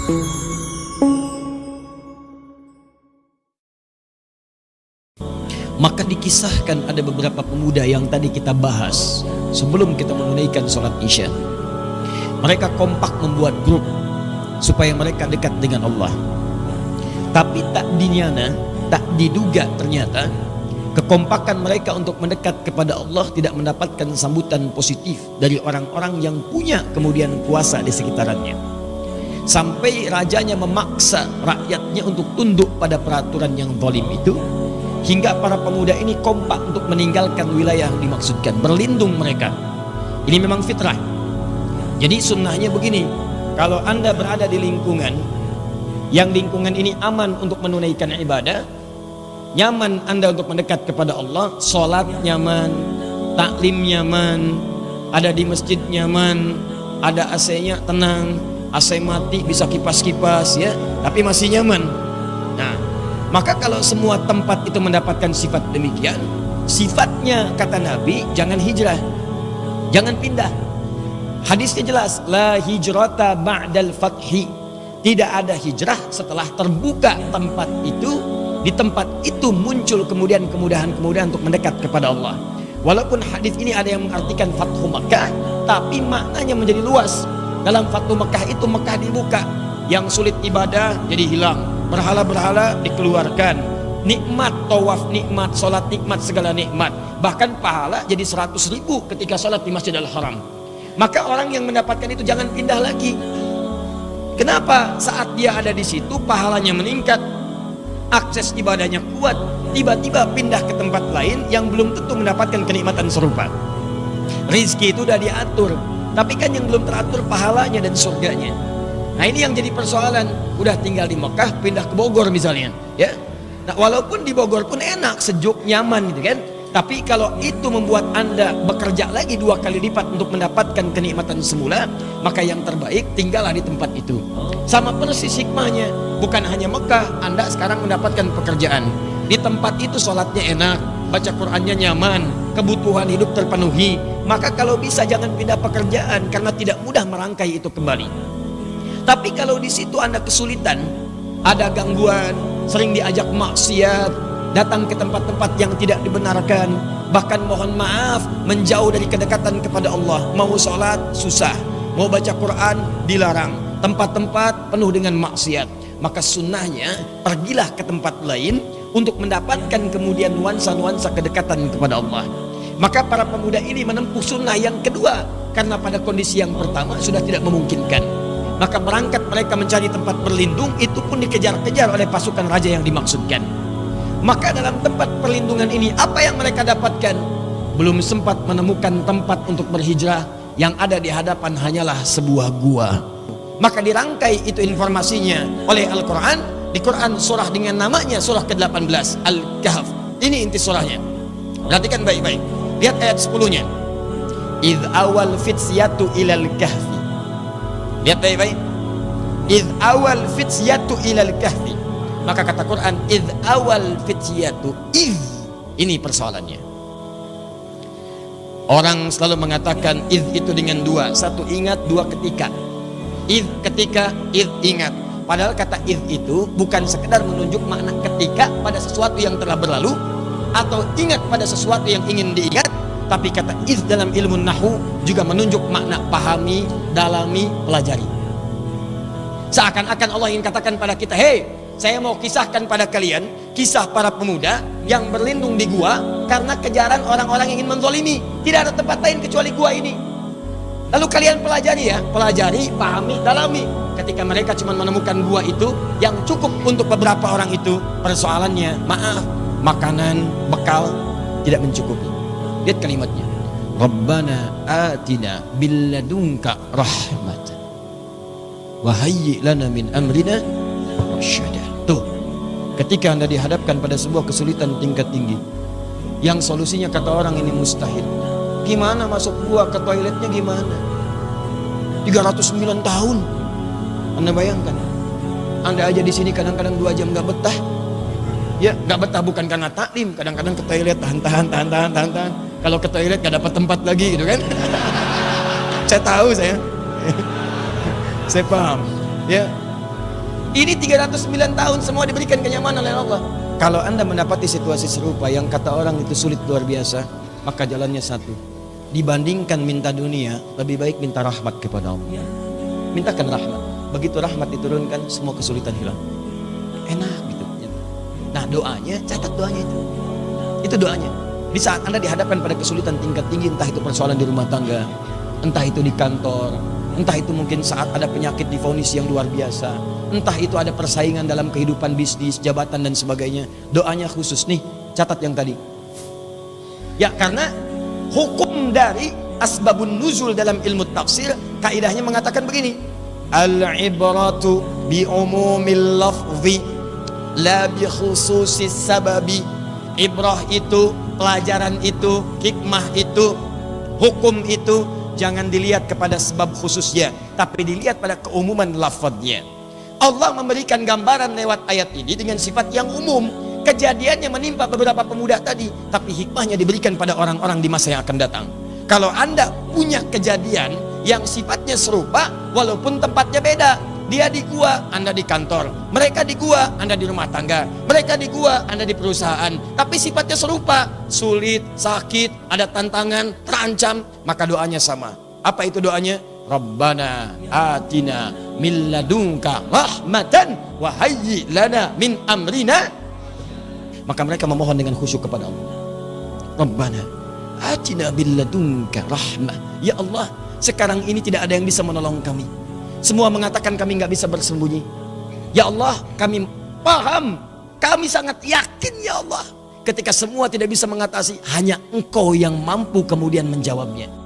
Maka dikisahkan ada beberapa pemuda yang tadi kita bahas sebelum kita menunaikan sholat Isya. Mereka kompak membuat grup supaya mereka dekat dengan Allah. Tapi tak diduga ternyata kekompakan mereka untuk mendekat kepada Allah tidak mendapatkan sambutan positif dari orang-orang yang punya kemudian kuasa di sekitarannya. Sampai rajanya memaksa rakyatnya untuk tunduk pada peraturan yang zalim itu, hingga para pemuda ini kompak untuk meninggalkan wilayah yang dimaksudkan, berlindung mereka. Ini memang fitrah. Jadi sunnahnya begini, kalau Anda berada di lingkungan yang lingkungan ini aman untuk menunaikan ibadah, nyaman Anda untuk mendekat kepada Allah, sholat nyaman, taklim nyaman, ada di masjid nyaman, ada AC-nya tenang, AC mati bisa kipas-kipas ya, tapi masih nyaman. Nah, maka kalau semua tempat itu mendapatkan sifat demikian, sifatnya kata Nabi jangan hijrah, jangan pindah. Hadisnya jelas, la hijrata ba'dal fathi. Tidak ada hijrah setelah terbuka tempat itu. Di tempat itu muncul kemudian kemudahan-kemudahan untuk mendekat kepada Allah. Walaupun hadis ini ada yang mengartikan Fathu Makkah, tapi maknanya menjadi luas. Dalam Fathu Makkah itu Makkah dibuka, yang sulit ibadah jadi hilang, berhala-berhala dikeluarkan, nikmat tawaf nikmat, sholat nikmat, segala nikmat, bahkan pahala jadi 100.000 ketika sholat di Masjidil Haram. Maka orang yang mendapatkan itu jangan pindah lagi. Kenapa? Saat dia ada di situ pahalanya meningkat, akses ibadahnya kuat, tiba-tiba pindah ke tempat lain yang belum tentu mendapatkan kenikmatan serupa. Rizki itu udah diatur, tapi kan yang belum teratur pahalanya dan surganya. Nah ini yang jadi persoalan. Udah tinggal di Mekah, pindah ke Bogor misalnya, ya. Nah walaupun di Bogor pun enak, sejuk, nyaman gitu kan. Tapi kalau itu membuat Anda bekerja lagi 2 kali lipat untuk mendapatkan kenikmatan semula, maka yang terbaik tinggallah di tempat itu. Sama persis hikmahnya, bukan hanya Mekah, Anda sekarang mendapatkan pekerjaan. Di tempat itu sholatnya enak, baca Qur'annya nyaman, kebutuhan hidup terpenuhi. Maka kalau bisa jangan pindah pekerjaan, karena tidak mudah merangkai itu kembali. Tapi kalau di situ Anda kesulitan, ada gangguan, sering diajak maksiat, datang ke tempat-tempat yang tidak dibenarkan, bahkan mohon maaf menjauh dari kedekatan kepada Allah. Mau sholat susah, mau baca Quran dilarang, tempat-tempat penuh dengan maksiat. Maka sunnahnya pergilah ke tempat lain untuk mendapatkan kemudian nuansa-nuansa kedekatan kepada Allah. Maka para pemuda ini menempuh sunnah yang kedua, karena pada kondisi yang pertama sudah tidak memungkinkan. Maka berangkat mereka mencari tempat berlindung, itu pun dikejar-kejar oleh pasukan raja yang dimaksudkan. Maka dalam tempat perlindungan ini apa yang mereka dapatkan? Belum sempat menemukan tempat untuk berhijrah, yang ada di hadapan hanyalah sebuah gua. Maka dirangkai itu informasinya oleh Al-Quran. Di Quran surah dengan namanya, surah ke-18 Al-Kahf. Ini inti surahnya. Perhatikan baik-baik. Lihat ayat 10-nya. Idh awal fitsyatu ilal kahfi. Lihat baik-baik. Idh awal fitsyatu ilal kahfi. Maka kata Quran, idh awal fityatu, idh. Ini persoalannya. Orang selalu mengatakan idh itu dengan 2, 1 ingat, 2 ketika. Idh ketika, idh ingat. Padahal kata idh itu bukan sekedar menunjuk makna ketika pada sesuatu yang telah berlalu, atau ingat pada sesuatu yang ingin diingat. Tapi kata idh dalam ilmu nahu juga menunjuk makna pahami, dalami, pelajari. Seakan-akan Allah ingin katakan pada kita, hei, saya mau kisahkan pada kalian kisah para pemuda yang berlindung di gua karena kejaran orang-orang yang ingin menzolimi. Tidak ada tempat lain kecuali gua ini. Lalu kalian pelajari ya, pelajari, pahami, dalami. Ketika mereka cuma menemukan gua itu yang cukup untuk beberapa orang itu, persoalannya, maaf, makanan, bekal tidak mencukupi. Lihat kalimatnya. Rabbana atina billadunka rahmatan wa hayyi lana min amrina rasyada. Tuh, ketika Anda dihadapkan pada sebuah kesulitan tingkat tinggi, yang solusinya kata orang ini mustahil. Gimana masuk gua ke toiletnya gimana? 309 tahun. Anda bayangkan, Anda aja di sini kadang-kadang 2 jam gak betah. Ya, gak betah bukan karena taklim, kadang-kadang ke toilet tahan. Kalau ke toilet gak dapat tempat lagi gitu kan? Saya tahu saya. Saya paham. Ya. Ini 309 tahun semua diberikan kenyamanan oleh Allah. Kalau Anda mendapati situasi serupa yang kata orang itu sulit luar biasa, maka jalannya satu. Dibandingkan minta dunia, lebih baik minta rahmat kepada Allah. Mintakan rahmat. Begitu rahmat diturunkan, semua kesulitan hilang. Enak gitu. Nah doanya, catat doanya itu. Itu doanya. Di saat Anda dihadapkan pada kesulitan tingkat tinggi, entah itu persoalan di rumah tangga, entah itu di kantor, entah itu mungkin saat ada penyakit divonis yang luar biasa, entah itu ada persaingan dalam kehidupan bisnis, jabatan dan sebagainya, doanya khusus nih, catat yang tadi. Ya karena hukum dari asbabun nuzul dalam ilmu tafsir, kaidahnya mengatakan begini, al-ibratu bi umumil lafzi la bi khususis sababi. Ibrah itu, pelajaran itu, hikmah itu, hukum itu jangan dilihat kepada sebab khususnya, tapi dilihat pada keumuman lafadznya. Allah memberikan gambaran lewat ayat ini dengan sifat yang umum. Kejadiannya menimpa beberapa pemuda tadi, tapi hikmahnya diberikan pada orang-orang di masa yang akan datang. Kalau Anda punya kejadian yang sifatnya serupa walaupun tempatnya beda, dia di gua, Anda di kantor, mereka di gua, Anda di rumah tangga, mereka di gua, Anda di perusahaan, tapi sifatnya serupa, sulit, sakit, ada tantangan, terancam, maka doanya sama. Apa itu doanya? Rabbana atina min ladunka rahmatan wa hayyi lana min amrina. Maka mereka memohon dengan khusyuk kepada Allah. Rabbana atina min ladunka rahmah. Ya Allah, sekarang ini tidak ada yang bisa menolong kami. Semua mengatakan kami nggak bisa bersembunyi. Ya Allah, kami paham, kami sangat yakin ya Allah. Ketika semua tidak bisa mengatasi, hanya Engkau yang mampu kemudian menjawabnya.